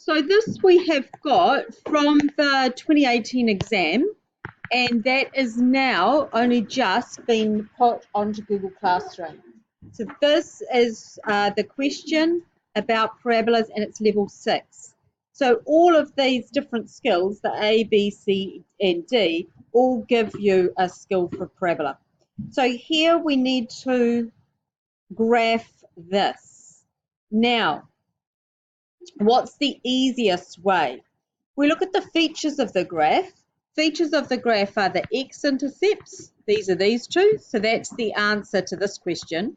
So this we have got from the 2018 exam, and that is now only just been put onto Google Classroom. So this is the question about parabolas, and it's level 6. So all of these different skills, the A, B, C, and D, all give you a skill for parabola. So here we need to graph this. Now, what's the easiest way? We look at the features of the graph. Features of the graph are the x-intercepts. These are these two, so that's the answer to this question.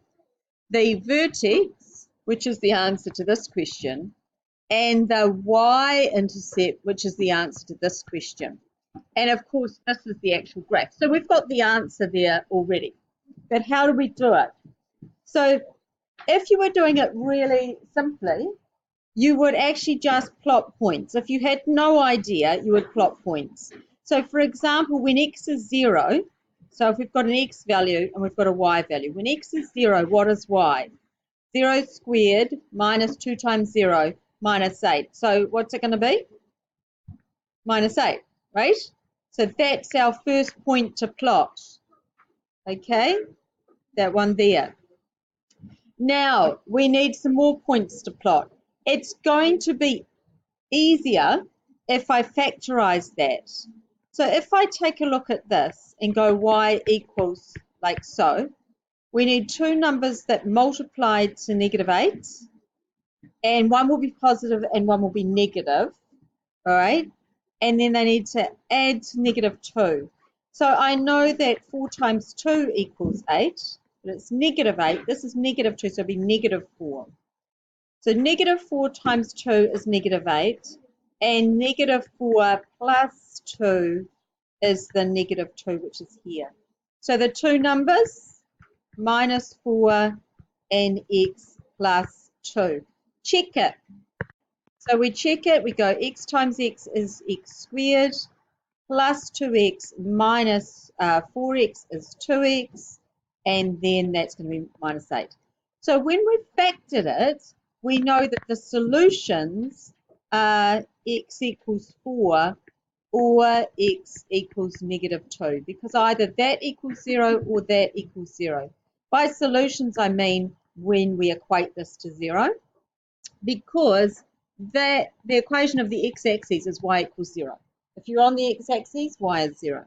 The vertex, which is the answer to this question, and the y-intercept, which is the answer to this question. And of course, this is the actual graph. So we've got the answer there already. But how do we do it? So if you were doing it really simply, you would actually just plot points. If you had no idea, you would plot points. So for example, when x is 0, so if we've got an x value and we've got a y value, when x is 0, what is y? 0 squared minus 2 times 0 minus 8. So what's it going to be? Minus 8, right? So that's our first point to plot. Okay, that one there. Now we need some more points to plot. It's going to be easier if I factorize that. So if I take a look at this and go y equals like so, we need two numbers that multiply to -8, and one will be positive and one will be negative, all right? And then they need to add to -2. So I know that 4 times 2 equals 8, but it's -8. This is -2, so it'll be -4. So -4 times 2 is -8, and -4 plus 2 is the -2, which is here. So the two numbers, -4 and x plus 2. Check it. So we check it, we go x times x is x squared, plus 2x minus 4x is 2x, and then that's going to be -8. So when we factored it, we know that the solutions are x equals 4 or x equals -2, because either that equals 0 or that equals 0. By solutions, I mean when we equate this to 0, because the equation of the x-axis is y equals 0. If you're on the x-axis, y is 0.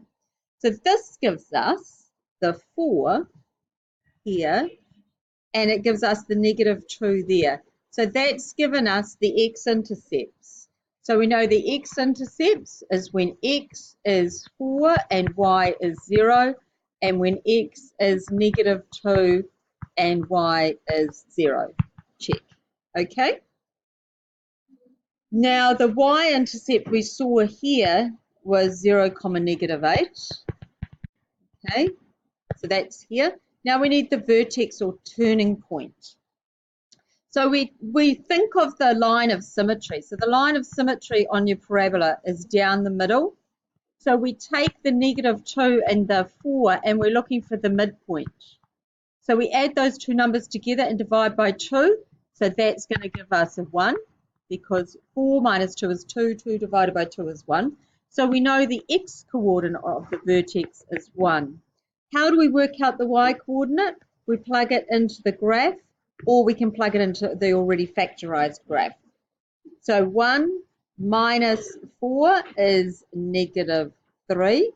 So this gives us the 4 here, and it gives us the -2 there. So that's given us the x-intercepts. So we know the x-intercepts is when x is 4 and y is 0, and when x is -2 and y is 0. Check. Okay? Now the y-intercept we saw here was 0, -8. Okay, so that's here. Now we need the vertex or turning point. So we think of the line of symmetry. So the line of symmetry on your parabola is down the middle. So we take the -2 and the 4 and we're looking for the midpoint. So we add those two numbers together and divide by 2. So that's going to give us a 1, because 4 minus 2 is 2. 2 divided by 2 is 1. So we know the x coordinate of the vertex is 1. How do we work out the y coordinate? We plug it into the graph, or we can plug it into the already factorized graph. So 1 minus 4 is -3.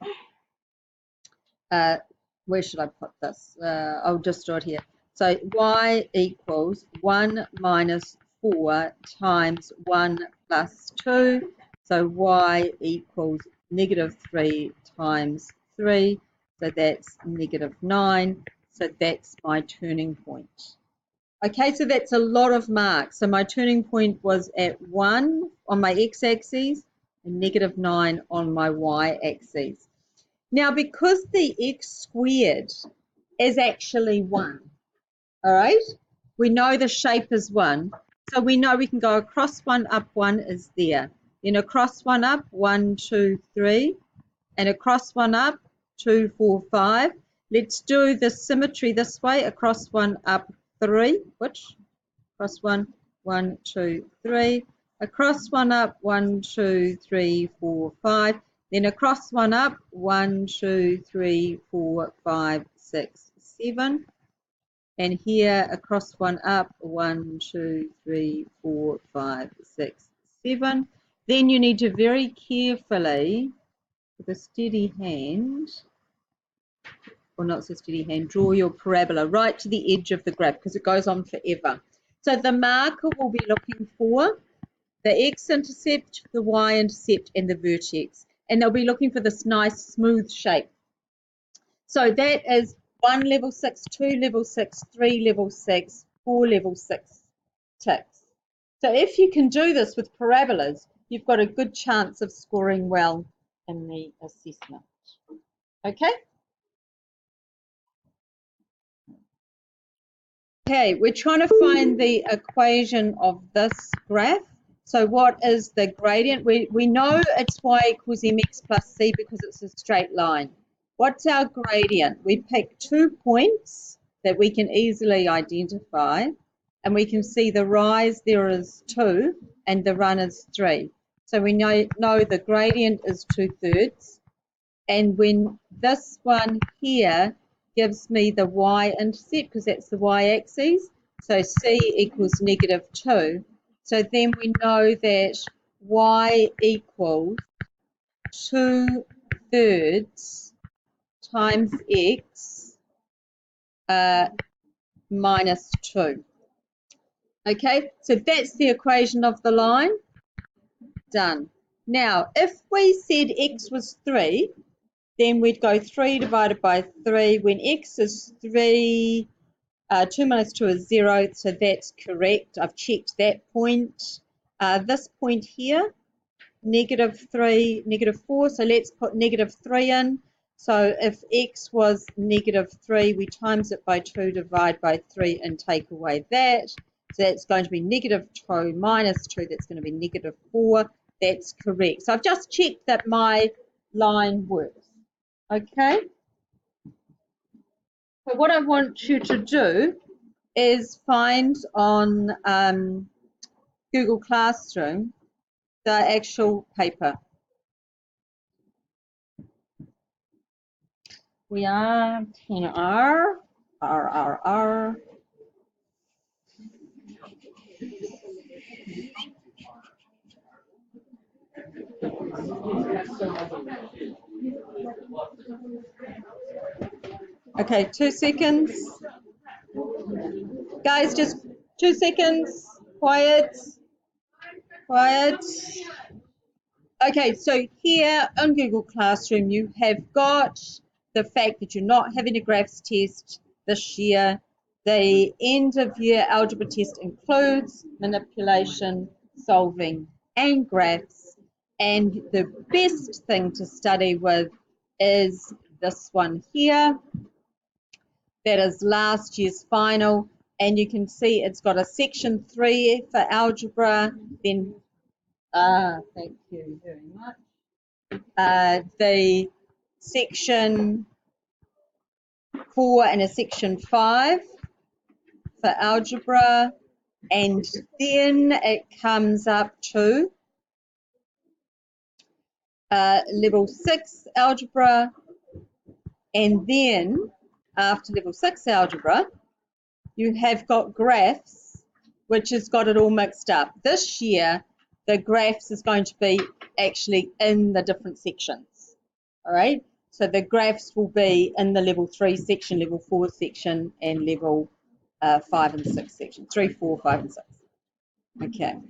Where should I put this? I'll just draw it here. So y equals 1 minus 4 times 1 plus 2. So y equals -3 times 3. So that's -9. So that's my turning point. Okay, so that's a lot of marks. So my turning point was at 1 on my x-axis and -9 on my y-axis. Now, because the x squared is actually 1, all right, we know the shape is 1. So we know we can go across 1, up 1 is there. Then across 1 up, 1, 2, 3. And across 1 up, 2, 4, 5. Let's do the symmetry this way. Across 1 up, 3. Which? Across 1, 1, 2, 3. across one up, 1, 2, 3, 4, 5, then across one up, 1, 2, 3, 4, 5, 6, 7, and here across one up, 1, 2, 3, 4, 5, 6, 7. Then you need to very carefully, with a steady hand, or not so steady hand, draw your parabola right to the edge of the graph because it goes on forever. So the marker will be looking for the x-intercept, the y-intercept, and the vertex. And they'll be looking for this nice smooth shape. So that is 1 level 6, 2 level 6, 3 level 6, 4 level 6 ticks. So if you can do this with parabolas, you've got a good chance of scoring well in the assessment. Okay? Okay, we're trying to find the equation of this graph. So what is the gradient? We know it's y equals mx plus c because it's a straight line. What's our gradient? We pick 2 points that we can easily identify, and we can see the rise there is 2 and the run is 3. So we know the gradient is 2/3. And when this one here gives me the y-intercept, because that's the y-axis, so c equals -2. So then we know that y equals 2/3 times x minus 2. Okay, so that's the equation of the line. Done. Now, if we said x was 3, then we'd go 3 divided by 3. When x is 3, 2 minus 2 is 0, so that's correct. I've checked that point. This point here, -3, -4, so let's put -3 in. So if x was -3, we times it by 2, divide by 3, and take away that. So that's going to be -2 minus 2, that's going to be -4. That's correct. So I've just checked that my line works. Okay, so what I want you to do is find on Google Classroom the actual paper. We are 10R, R. Okay, 2 seconds. Guys, just 2 seconds. Quiet. Quiet. Okay, so here on Google Classroom, you have got the fact that you're not having a graphs test this year. The end of year algebra test includes manipulation, solving, and graphs. And the best thing to study with is this one here. That is last year's final. And you can see it's got a section 3 for algebra, then thank you very much. The section 4 and a section 5 for algebra, and then it comes up to level 6 algebra, and then after level 6 algebra you have got graphs, which has got it all mixed up. This year the graphs is going to be actually in the different sections. All right, so the graphs will be in the level 3 section, level 4 section, and level 5 and 6 section. 3, 4, 5, and 6. Okay.